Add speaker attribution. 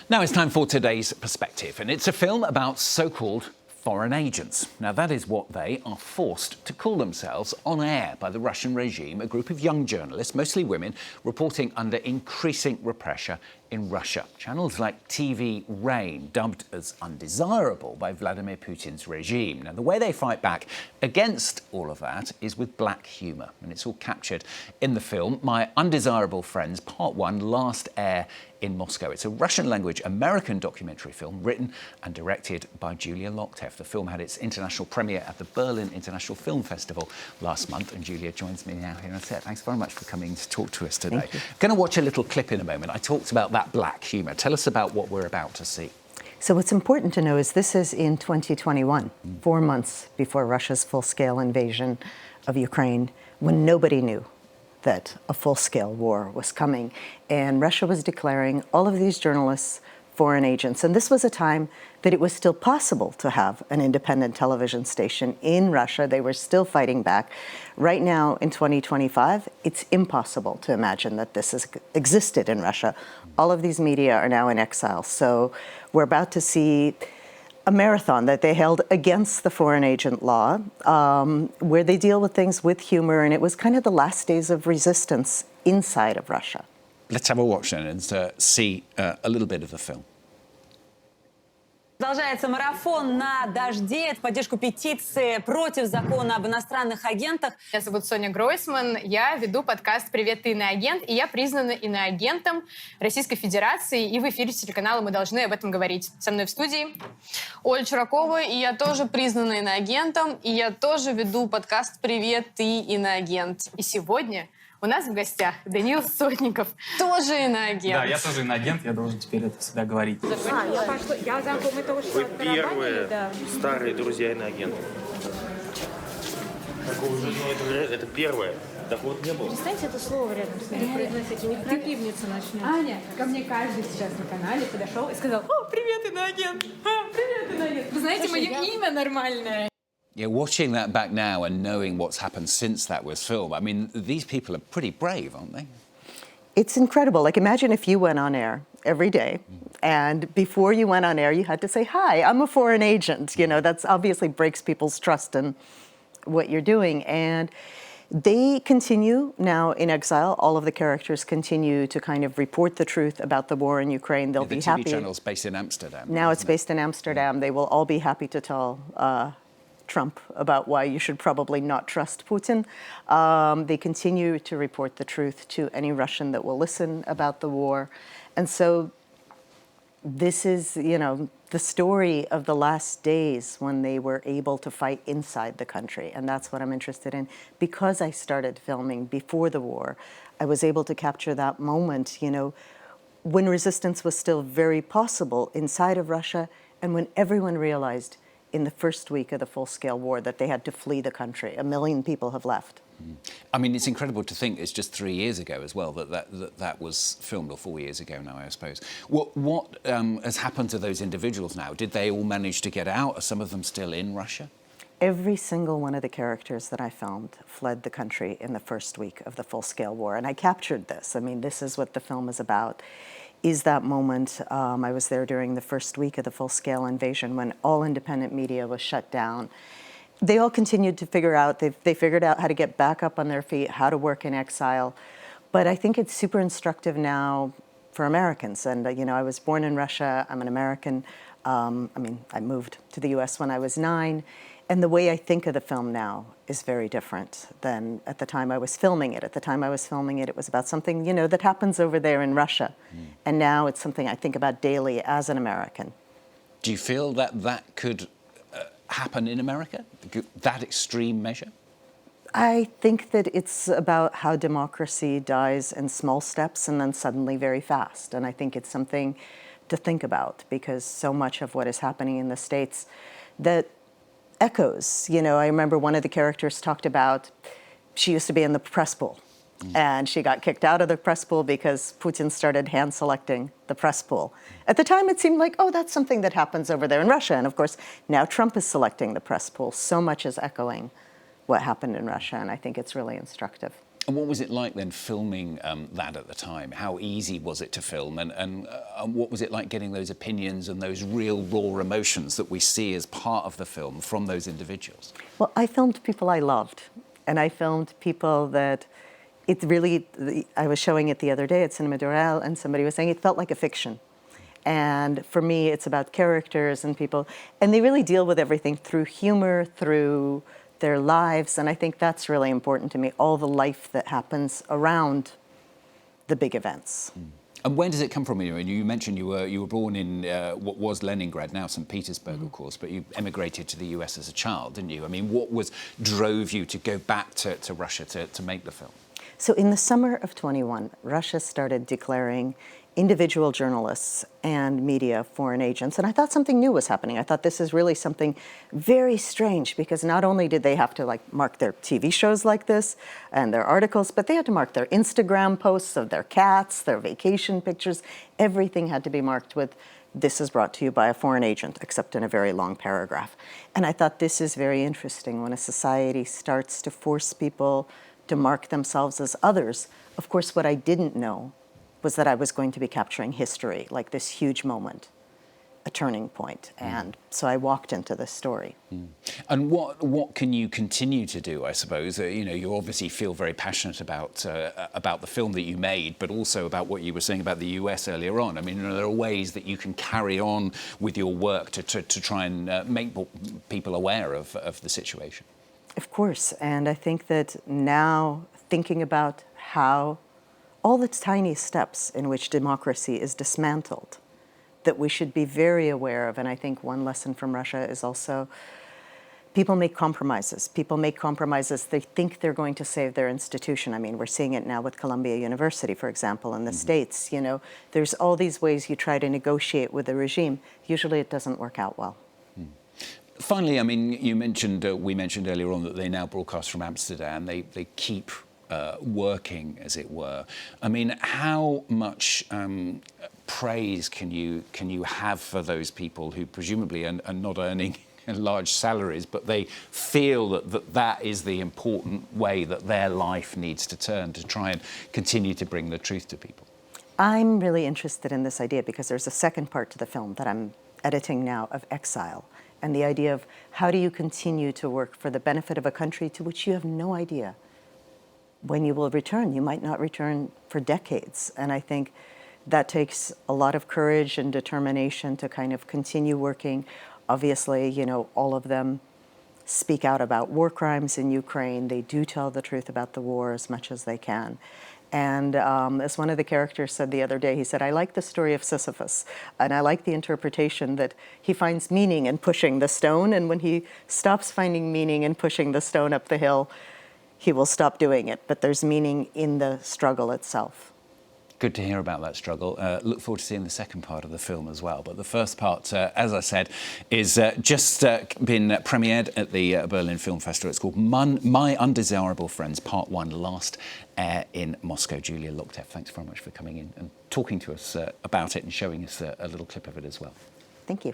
Speaker 1: Now it's time for today's perspective, and it's a film about so-called foreign agents. Now that is what they are forced to call themselves on air by the Russian regime, a group of young journalists, mostly women, reporting under increasing repression in Russia. Channels like TV Rain, dubbed as undesirable by Vladimir Putin's regime. Now the way they fight back against all of that is with black humour, and it's all captured in the film My Undesirable Friends, Part 1, last air in Moscow. It's a Russian-language American documentary film written and directed by Julia Loktev. The film had its international premiere at the Berlin International Film Festival last month, and Julia joins me now here on set. Thanks very much for coming to talk to us today. Going to watch a little clip in a moment. I talked about that black humour. Tell us about what we're about to see.
Speaker 2: So what's important to know is this is in 2021, 4 months before Russia's full-scale invasion of Ukraine, when nobody knew that a full-scale war was coming. And Russia was declaring all of these journalists foreign agents. And this was a time that it was still possible to have an independent television station in Russia. They were still fighting back. Right now, in 2025, it's impossible to imagine that this has existed in Russia. All of these media are now in exile. So we're about to see a marathon that they held against the foreign agent law, where they deal with things with humor, and it was kind of the last days of resistance inside of Russia.
Speaker 1: Let's have a watch then and see a little bit of the film.
Speaker 3: Продолжается марафон на дожде в поддержку петиции против закона об иностранных агентах.
Speaker 4: Меня зовут Соня Гройсман, я веду подкаст «Привет, ты иноагент», и я признана иноагентом Российской Федерации, и в эфире телеканала «Мы должны об этом говорить». Со мной в студии Оля Чуракова, и я тоже признана иноагентом, и я тоже веду подкаст «Привет, ты иноагент». И сегодня у нас в гостях Даниил Сотников, тоже иноагент.
Speaker 5: Да, я тоже иноагент, я должен теперь это всегда говорить.
Speaker 6: Вы первые старые друзья иноагентов. Это первое. Такого не было.
Speaker 7: Представьте это слово рядом с нами произносите, не напивница начнет. Аня, ко мне каждый сейчас на канале подошел и сказал: «О, привет, иноагент! Привет, иноагент!» Вы знаете, мое имя нормальное.
Speaker 1: Yeah, watching that back now and knowing what's happened since that was filmed, I mean, these people are pretty brave, aren't they?
Speaker 2: It's incredible. Like, imagine if you went on air every day, and before you went on air, you had to say, "Hi, I'm a foreign agent." You know, that's obviously breaks people's trust in what you're doing. And they continue now in exile. All of the characters continue to kind of report the truth about the war in Ukraine. They'll be happy.
Speaker 1: The TV channel's based in Amsterdam.
Speaker 2: Now it's based in Amsterdam. They will all be happy to tell Trump about why you should probably not trust Putin. They continue to report the truth to any Russian that will listen about the war. And so this is, you know, the story of the last days when they were able to fight inside the country. And that's what I'm interested in. Because I started filming before the war, I was able to capture that moment, you know, when resistance was still very possible inside of Russia, and when everyone realized in the first week of the full-scale war that they had to flee the country. 1 million people have left.
Speaker 1: I mean, it's incredible to think it's just 3 years ago as well that was filmed, or 4 years ago now, I suppose. What has happened to those individuals now? Did they all manage to get out? Are some of them still in Russia?
Speaker 2: Every single one of the characters that I filmed fled the country in the first week of the full-scale war, and I captured this. I mean, this is what the film is about. Is that moment. I was there during the first week of the full-scale invasion when all independent media was shut down. They all continued to figure out, they figured out how to get back up on their feet, how to work in exile. But I think it's super instructive now for Americans. And, you know, I was born in Russia, I'm an American. I mean, I moved to the US when I was 9. And the way I think of the film now is very different than at the time I was filming it. At the time I was filming it, it was about something, you know, that happens over there in Russia. And now it's something I think about daily as an American.
Speaker 1: Do you feel that that could happen in America, that extreme measure?
Speaker 2: I think that it's about how democracy dies in small steps and then suddenly very fast. And I think it's something to think about, because so much of what is happening in the States that echoes. You know, I remember one of the characters talked about, she used to be in the press pool, and she got kicked out of the press pool because Putin started hand selecting the press pool. At the time, it seemed like, oh, that's something that happens over there in Russia. And of course, now Trump is selecting the press pool. So much is echoing what happened in Russia, and I think it's really instructive.
Speaker 1: And what was it like then filming that at the time? How easy was it to film? And what was it like getting those opinions and those real raw emotions that we see as part of the film from those individuals?
Speaker 2: Well, I filmed people I loved, and I filmed people that it really, I was showing it the other day at Cinema Doral, and somebody was saying it felt like a fiction. And for me, it's about characters and people, and they really deal with everything through humor, through their lives, and I think that's really important to me, all the life that happens around the big events.
Speaker 1: And where does it come from? You mentioned you were born in what was Leningrad, now St. Petersburg, of course, but you emigrated to the US as a child, didn't you? I mean, what drove you to go back to Russia to make the film?
Speaker 2: So in the summer of 21, Russia started declaring individual journalists and media foreign agents, and I thought something new was happening. I thought this is really something very strange, because not only did they have to mark their TV shows like this and their articles, but they had to mark their Instagram posts of their cats, their vacation pictures. Everything had to be marked with, "This is brought to you by a foreign agent," except in a very long paragraph. And I thought this is very interesting when a society starts to force people to mark themselves as others. Of course, what I didn't know was that I was going to be capturing history, like this huge moment, a turning point. And so I walked into this story.
Speaker 1: And what can you continue to do, I suppose? You obviously feel very passionate about the film that you made, but also about what you were saying about the US earlier on. I mean, there are ways that you can carry on with your work to try and make people aware of the situation.
Speaker 2: Of course, and I think that now thinking about how all the tiny steps in which democracy is dismantled, that we should be very aware of. And I think one lesson from Russia is also people make compromises. People make compromises. They think they're going to save their institution. I mean, we're seeing it now with Columbia University, for example, in the States. There's all these ways you try to negotiate with the regime. Usually it doesn't work out well.
Speaker 1: Finally, I mean, we mentioned earlier on that they now broadcast from Amsterdam. They keep working, as it were. I mean, how much praise can you have for those people who presumably are not earning large salaries, but they feel that is the important way that their life needs to turn to try and continue to bring the truth to people?
Speaker 2: I'm really interested in this idea because there's a second part to the film that I'm editing now of exile, and the idea of how do you continue to work for the benefit of a country to which you have no idea when you will return. You might not return for decades. And I think that takes a lot of courage and determination to kind of continue working. Obviously, all of them speak out about war crimes in Ukraine. They do tell the truth about the war as much as they can. And as one of the characters said the other day, he said, "I like the story of Sisyphus, and I like the interpretation that he finds meaning in pushing the stone, and when he stops finding meaning in pushing the stone up the hill, he will stop doing it, but there's meaning in the struggle itself."
Speaker 1: Good to hear about that struggle. Look forward to seeing the second part of the film as well. But the first part, as I said, is just been premiered at the Berlin Film Festival. It's called My Undesirable Friends, Part 1, last air in Moscow. Julia Loktev, thanks very much for coming in and talking to us about it and showing us a little clip of it as well.
Speaker 2: Thank you.